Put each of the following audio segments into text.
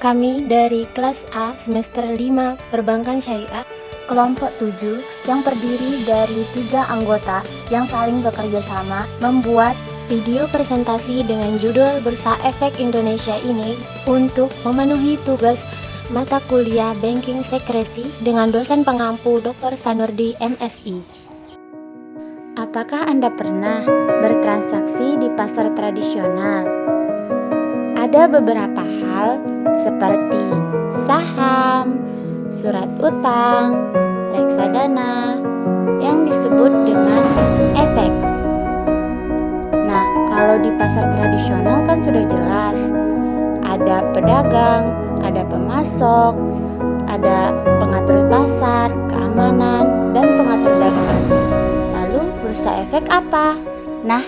Kami dari kelas A semester 5 Perbankan Syariah kelompok 7 yang terdiri dari 3 anggota yang saling bekerja sama membuat video presentasi dengan judul Bursa Efek Indonesia ini untuk memenuhi tugas mata kuliah Banking Sekresi dengan dosen pengampu Dr. Sanurdi MSI. Apakah Anda pernah bertransaksi di pasar tradisional? Ada beberapa hal seperti saham, surat utang, reksadana yang disebut dengan efek. Nah, kalau di pasar tradisional kan sudah jelas, ada pedagang, ada pemasok, ada pengatur pasar, keamanan, dan pengatur dagangan. Lalu bursa efek apa? Nah,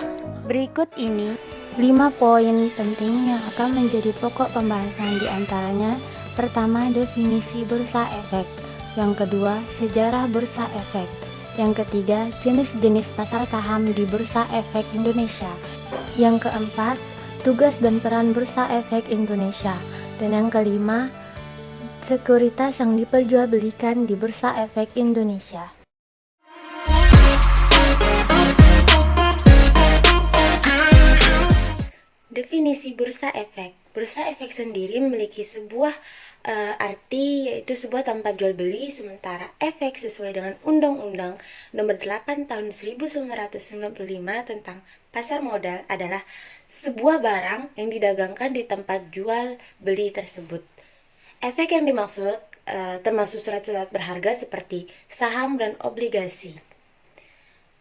berikut ini 5 poin penting yang akan menjadi pokok pembahasan di antaranya. Pertama, definisi bursa efek. Yang kedua, sejarah bursa efek. Yang ketiga, jenis-jenis pasar saham di Bursa Efek Indonesia. Yang keempat, tugas dan peran Bursa Efek Indonesia. Dan yang kelima, sekuritas yang diperjualbelikan di Bursa Efek Indonesia. Definisi bursa efek. Bursa efek sendiri memiliki sebuah arti, yaitu sebuah tempat jual beli, sementara efek sesuai dengan Undang-Undang Nomor 8 Tahun 1995 tentang pasar modal adalah sebuah barang yang didagangkan di tempat jual beli tersebut. Efek yang dimaksud termasuk surat-surat berharga seperti saham dan obligasi.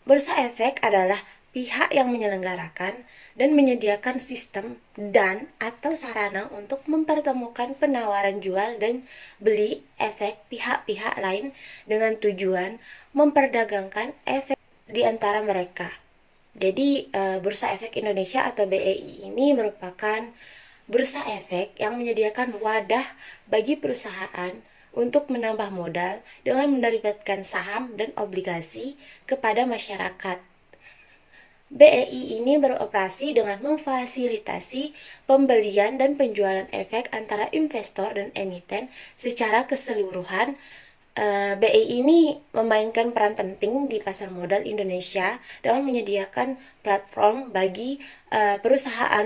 Bursa efek adalah pihak yang menyelenggarakan dan menyediakan sistem dan atau sarana untuk mempertemukan penawaran jual dan beli efek pihak-pihak lain dengan tujuan memperdagangkan efek di antara mereka. Jadi Bursa Efek Indonesia atau BEI ini merupakan bursa efek yang menyediakan wadah bagi perusahaan untuk menambah modal dengan menerbitkan saham dan obligasi kepada masyarakat. BEI ini beroperasi dengan memfasilitasi pembelian dan penjualan efek antara investor dan emiten secara keseluruhan. BEI ini memainkan peran penting di pasar modal Indonesia dengan menyediakan platform bagi perusahaan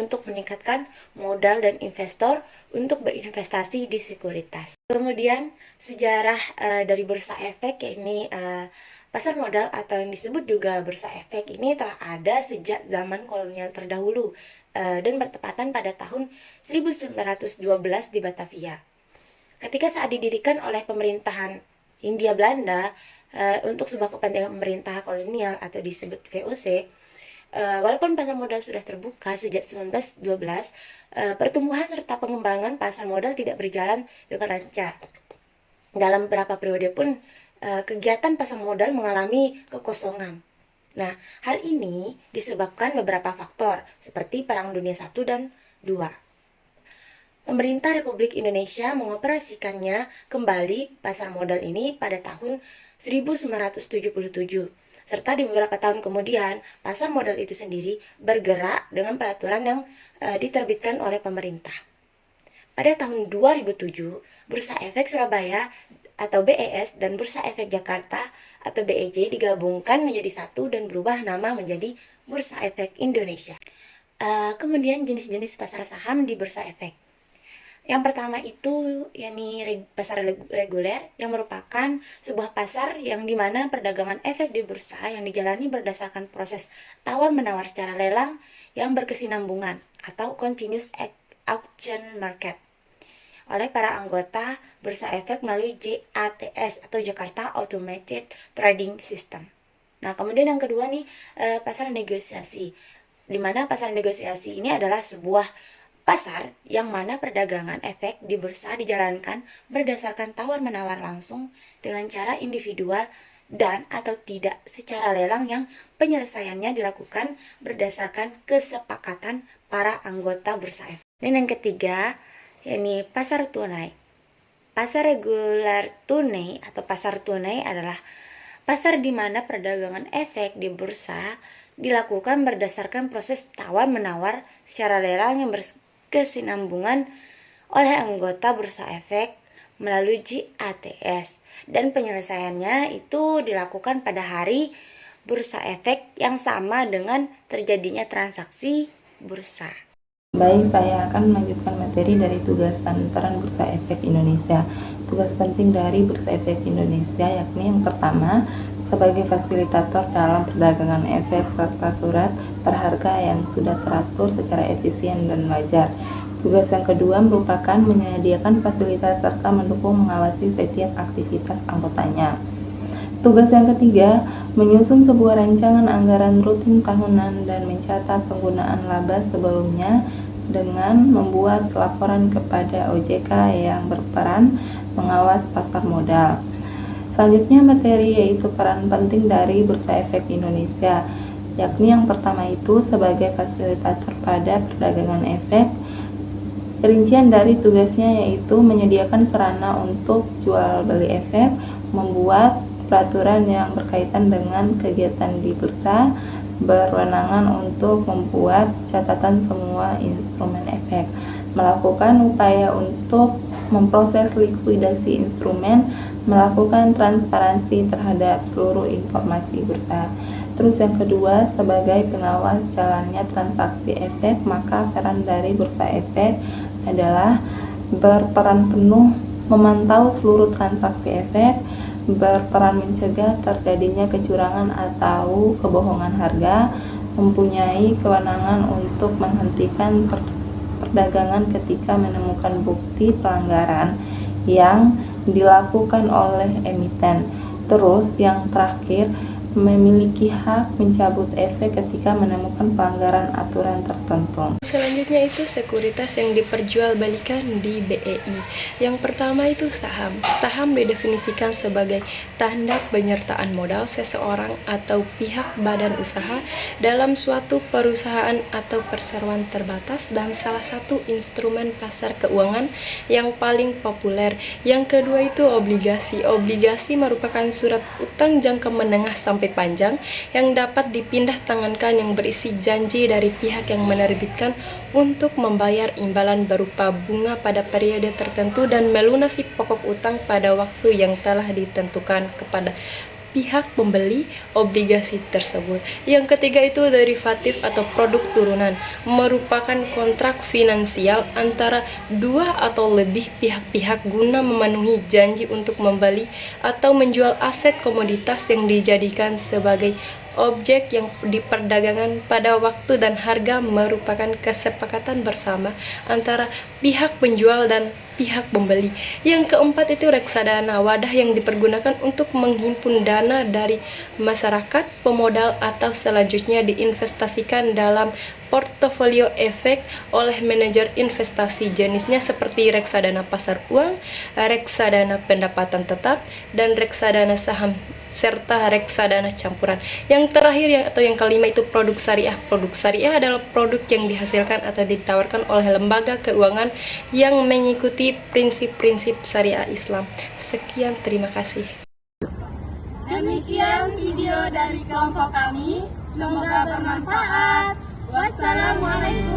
untuk meningkatkan modal dan investor untuk berinvestasi di sekuritas. Kemudian sejarah dari bursa efek, yakni pasar modal atau yang disebut juga bursa efek ini telah ada sejak zaman kolonial terdahulu dan bertepatan pada tahun 1912 di Batavia. Ketika saat didirikan oleh pemerintahan Hindia Belanda untuk sebuah kepentingan pemerintah kolonial atau disebut VOC, walaupun pasar modal sudah terbuka sejak 1912, pertumbuhan serta pengembangan pasar modal tidak berjalan dengan lancar. Dalam beberapa periode pun kegiatan pasar modal mengalami kekosongan. Nah, hal ini disebabkan beberapa faktor seperti Perang Dunia I dan II. Pemerintah Republik Indonesia mengoperasikannya kembali pasar modal ini pada tahun 1977. Serta di beberapa tahun kemudian, pasar modal itu sendiri bergerak dengan peraturan yang diterbitkan oleh pemerintah. Pada tahun 2007, Bursa Efek Surabaya atau BES dan Bursa Efek Jakarta atau BEJ digabungkan menjadi satu dan berubah nama menjadi Bursa Efek Indonesia. Kemudian jenis-jenis pasar saham di Bursa Efek. Yang pertama itu yakni pasar reguler, yang merupakan sebuah pasar yang dimana perdagangan efek di bursa yang dijalani berdasarkan proses tawar-menawar secara lelang yang berkesinambungan atau continuous auction market oleh para anggota bursa efek melalui JATS atau Jakarta Automated Trading System. Nah, kemudian yang kedua nih, pasar negosiasi, di mana pasar negosiasi ini adalah sebuah pasar yang mana perdagangan efek di bursa dijalankan berdasarkan tawar-menawar langsung dengan cara individual dan atau tidak secara lelang yang penyelesaiannya dilakukan berdasarkan kesepakatan para anggota bursa efek. Dan yang ketiga, yakni pasar tunai. Pasar reguler tunai atau pasar tunai adalah pasar di mana perdagangan efek di bursa dilakukan berdasarkan proses tawar-menawar secara lelang yang berkesinambungan oleh anggota Bursa Efek melalui JATS, dan penyelesaiannya itu dilakukan pada hari Bursa Efek yang sama dengan terjadinya transaksi bursa. Baik, saya akan melanjutkan materi dari tugas lantaran Bursa Efek Indonesia. Tugas penting dari Bursa Efek Indonesia yakni yang pertama, sebagai fasilitator dalam perdagangan efek serta surat berharga yang sudah teratur secara efisien dan wajar. Tugas yang kedua merupakan menyediakan fasilitas serta mendukung mengawasi setiap aktivitas anggotanya. Tugas yang ketiga, menyusun sebuah rancangan anggaran rutin tahunan dan mencatat penggunaan laba sebelumnya dengan membuat laporan kepada OJK yang berperan mengawas pasar modal. Selanjutnya materi yaitu peran penting dari Bursa Efek Indonesia, yakni yang pertama itu sebagai fasilitator pada perdagangan efek. Rincian dari tugasnya yaitu menyediakan sarana untuk jual beli efek, membuat peraturan yang berkaitan dengan kegiatan di bursa, berwenangan untuk membuat catatan semua instrumen efek, melakukan upaya untuk memproses likuidasi instrumen, melakukan transparansi terhadap seluruh informasi bursa. Terus yang kedua, sebagai pengawas jalannya transaksi efek, maka peran dari Bursa Efek adalah berperan penuh memantau seluruh transaksi efek, berperan mencegah terjadinya kecurangan atau kebohongan harga, mempunyai kewenangan untuk menghentikan perdagangan ketika menemukan bukti pelanggaran yang dilakukan oleh emiten. Terus yang terakhir, memiliki hak mencabut efek ketika menemukan pelanggaran aturan tertentu. Selanjutnya itu sekuritas yang diperjualbelikan di BEI. Yang pertama itu saham. Saham didefinisikan sebagai tanda penyertaan modal seseorang atau pihak badan usaha dalam suatu perusahaan atau perseroan terbatas dan salah satu instrumen pasar keuangan yang paling populer. Yang kedua itu obligasi. Obligasi merupakan surat utang jangka menengah sampai panjang yang dapat dipindah tangankan yang berisi janji dari pihak yang menerbitkan untuk membayar imbalan berupa bunga pada periode tertentu dan melunasi pokok utang pada waktu yang telah ditentukan kepada pihak pembeli obligasi tersebut. Yang ketiga itu derivatif atau produk turunan, merupakan kontrak finansial antara dua atau lebih pihak-pihak guna memenuhi janji untuk membeli atau menjual aset komoditas yang dijadikan sebagai objek yang diperdagangkan pada waktu dan harga, merupakan kesepakatan bersama antara pihak penjual dan pihak pembeli. Yang keempat itu reksadana, wadah yang dipergunakan untuk menghimpun dana dari masyarakat pemodal atau selanjutnya diinvestasikan dalam portofolio efek oleh manajer investasi. Jenisnya seperti reksadana pasar uang, reksadana pendapatan tetap, dan reksadana saham serta reksadana campuran. Yang terakhir yang kelima itu produk syariah. Produk syariah adalah produk yang dihasilkan atau ditawarkan oleh lembaga keuangan yang mengikuti prinsip-prinsip syariah Islam. Sekian, terima kasih. Demikian video dari kelompok kami. Semoga bermanfaat. Wassalamualaikum.